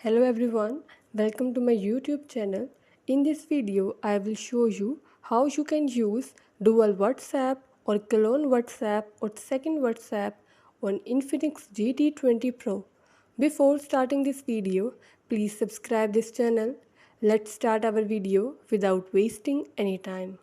Hello everyone, welcome to my YouTube channel. In this video, I will show you how you can use dual WhatsApp or clone WhatsApp or second WhatsApp on Infinix GT20 Pro. Before starting this video, please subscribe this channel. Let's start our video without wasting any time.